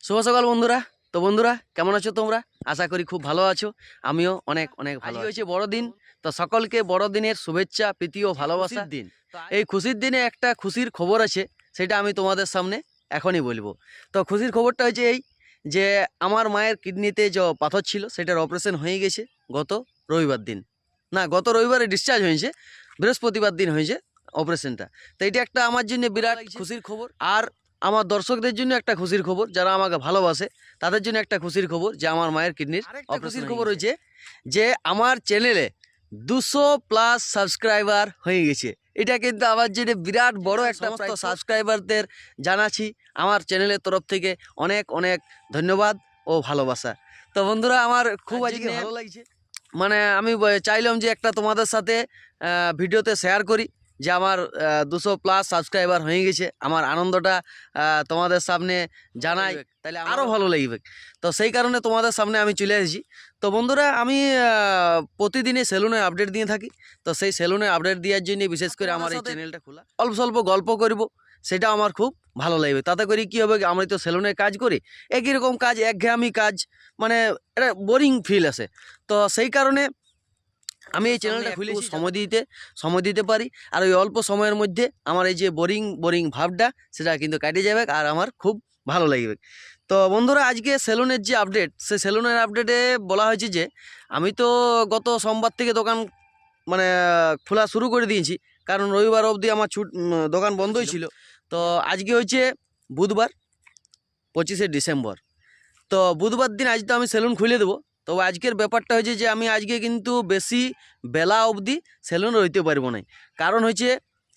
শুভ সকাল বন্ধুরা। তো বন্ধুরা কেমন আছো তোমরা? আশা করি খুব ভালো আছো। আমিও অনেক অনেক ভালো আছি। হয়েছে বড়দিন, তো সকলকে বড়দিনের শুভেচ্ছা, প্রীতি ও ভালোবাসা দিন। এই খুশির দিনে একটা খুশির খবর আছে, সেটা আমি তোমাদের সামনে এখনই বলবো। তো খুশির খবরটা হচ্ছে এই যে আমার মায়ের কিডনিতে যে পাথর ছিল সেটার অপারেশন হয়ে গেছে গত রবিবার দিন। না, গত রবিবারে ডিসচার্জ হয়েছে, বৃহস্পতিবার দিন হয়েছে অপারেশনটা। তো এটা একটা আমার জন্য বিরাট খুশির খবর। আর আমার দর্শকদের জন্য একটা খুশির খবর, যারা আমাকে ভালোবাসে তাদের জন্য একটা খুশির খবর যে আমার মায়ের কিডনির অপারেশন খবর হয়েছে যে আমার চ্যানেলে 200+ সাবস্ক্রাইবার হয়ে গেছে। এটা কিন্তু আমার জন্য বিরাট বড় একটা সমস্ত সাবস্ক্রাইবারদের জানাচ্ছি আমার চ্যানেলের তরফ থেকে অনেক অনেক ধন্যবাদ ও ভালোবাসা। তো বন্ধুরা আমার খুব আজকে ভালো লাগছে, মানে আমি চাইলাম যে একটা তোমাদের সাথে ভিডিওতে শেয়ার করি যে আমার 200+ সাবস্ক্রাইবার হয়ে গেছে। আমার আনন্দটা তোমাদের সামনে জানাই, তাহলে আরও ভালো লাগবে। তো সেই কারণে তোমাদের সামনে আমি চলে এসেছি। তো বন্ধুরা আমি প্রতিদিনই সেলুনে আপডেট দিয়ে থাকি। তো সেই সেলুনে আপডেট দেওয়ার জন্য বিশেষ করে আমার এই চ্যানেলটা খোলা। অল্প স্বল্প গল্প করব, সেটা আমার খুব ভালো লাগবে। তাতে করে কী হবে, আমি তো সেলুনে কাজ করি, একই রকম কাজ, একঘেয়েমি কাজ, মানে এটা বোরিং ফিল আসে। তো সেই কারণে আমি এই চ্যানেলটা খুলেছি সময় দিতে পারি। আর ওই অল্প সময়ের মধ্যে আমার এই যে বোরিং ভাবটা সেটা কিন্তু কাটিয়ে যাবে আর আমার খুব ভালো লাগবে। তো বন্ধুরা আজকে সেলুনের যে আপডেট, সে সেলুনের আপডেটে বলা হয়েছে যে আমি তো গত সোমবার থেকে দোকান মানে খোলা শুরু করে দিয়েছি, কারণ রবিবার অবধি আমার দোকান বন্ধই ছিল। তো আজকে হচ্ছে বুধবার 25শে ডিসেম্বর। তো বুধবার দিন আজ তো আমি সেলুন খুলে দেবো। তবে আজকের ব্যাপারটা হয়েছে যে আমি আজকে কিন্তু বেশি বেলা অবধি সেলুন রইতে পারবো না। কারণ হচ্ছে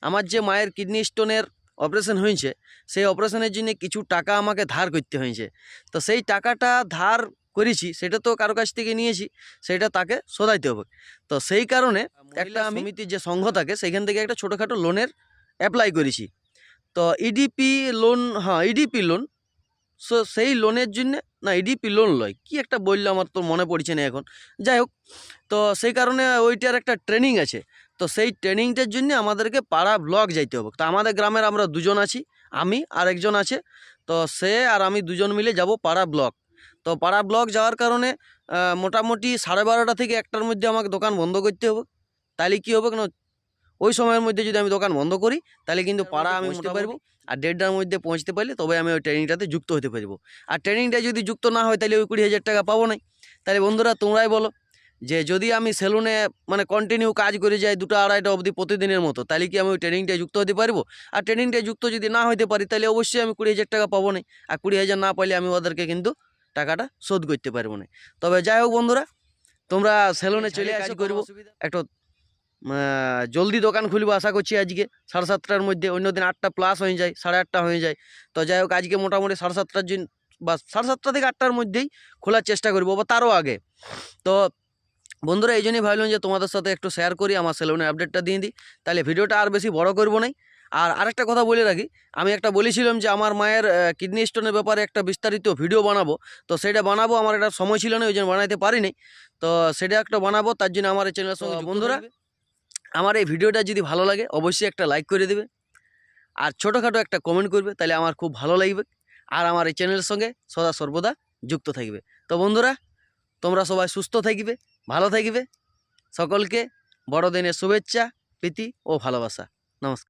আমার যে মায়ের কিডনি স্টোনের অপারেশন হয়েছে, সেই অপারেশনের জন্য কিছু টাকা আমাকে ধার করতে হয়েছে। তো সেই টাকাটা ধার করেছি, সেটা তো কারো কাছ থেকে নিয়েছি, সেটা তাকে শোধাইতে হবে। তো সেই কারণে একটা সমিতির যে সংঘ থাকে সেখান থেকে একটা ছোটোখাটো লোনের অ্যাপ্লাই করেছি। তো ইডিপি লোন, হ্যাঁ ইডিপি লোন। সো সেই লোনের জন্যে, না ইডিপি লোন লয়, কি একটা বললো আমার তো মনে পড়ছে না এখন, যাই হোক। তো সেই কারণে ওইটার একটা ট্রেনিং আছে। তো সেই ট্রেনিংটার জন্য আমাদেরকে পাড়া ব্লক যাইতে হবে। তো আমাদের গ্রামের আমরা দুজন আছি, আমি আর একজন আছে। তো সে আর আমি দুজন মিলে যাব পাড়া ব্লক। তো পাড়া ব্লক যাওয়ার কারণে মোটামুটি 12:30 থেকে 1টার মধ্যে আমাকে দোকান বন্ধ করতে হবে। তাহলে কী হবে না, ওই সময়ের মধ্যে যদি আমি দোকান বন্ধ করি তাহলে কিন্তু পাড়া আমি পৌঁছতে পারবো। আর 1:30টার মধ্যে পৌঁছতে পারলে তবে আমি ওই ট্রেনিংটাতে যুক্ত হতে পারবো। আর ট্রেনিংটা যদি যুক্ত না হয় তাহলে ওই 20,000 টাকা পাবো না। তাহলে বন্ধুরা তোমরাই বলো যে যদি আমি সেলুনে মানে কন্টিনিউ কাজ করে যাই 2টা 2:30টা অবধি প্রতিদিনের মতো, তাহলে কি আমি ওই ট্রেনিংটায় যুক্ত হতে পারবো? আর ট্রেনিংটায় যুক্ত যদি না হতে পারি তাহলে অবশ্যই আমি 20,000 টাকা পাবো না। আর 20,000 না পাইলে আমি ওদেরকে কিন্তু টাকাটা শোধ করতে পারবো না। তবে যাই হোক বন্ধুরা, তোমরা সেলুনে চলে কাজ করবো, একটু জলদি দোকান খুলবো আশা করছি আজকে 7:30টার মধ্যে। অন্যদিন 8টা+ হয়ে যায়, 8:30 হয়ে যায়। তো যাই হোক আজকে মোটামুটি 7:30টার জন্য বা 7:30টা থেকে 8টার মধ্যেই খোলার চেষ্টা করবো, বা তারও আগে। তো বন্ধুরা এই জন্যই ভাবলাম যে তোমাদের সাথে একটু শেয়ার করি, আমার সেলুনের আপডেটটা দিয়ে দিই, তাহলে ভিডিওটা আর বেশি বড় করবো না। আর আরেকটা কথা বলে রাখি, আমি একটা বলেছিলাম যে আমার মায়ের কিডনি স্টোনের ব্যাপারে একটা বিস্তারিত ভিডিও বানাবো। তো সেটা বানাবো, আমার একটা সময় ছিল না, ওই জন্য বানাইতে পারিনি। তো সেটা একটা বানাবো, তার জন্য আমার এই চ্যানেলের সঙ্গে বন্ধুরা আমার এই ভিডিওটা যদি ভালো লাগে অবশ্যই একটা লাইক করে দেবে আর ছোটোখাটো একটা কমেন্ট করবে, তাহলে আমার খুব ভালো লাগবে। আর আমার এই চ্যানেলের সঙ্গে সদা সর্বদা যুক্ত থাকবে। তো বন্ধুরা তোমরা সবাই সুস্থ থাকবে, ভালো থাকবে। সকলকে বড়দিনের শুভেচ্ছা, প্রীতি ও ভালোবাসা। নমস্কার।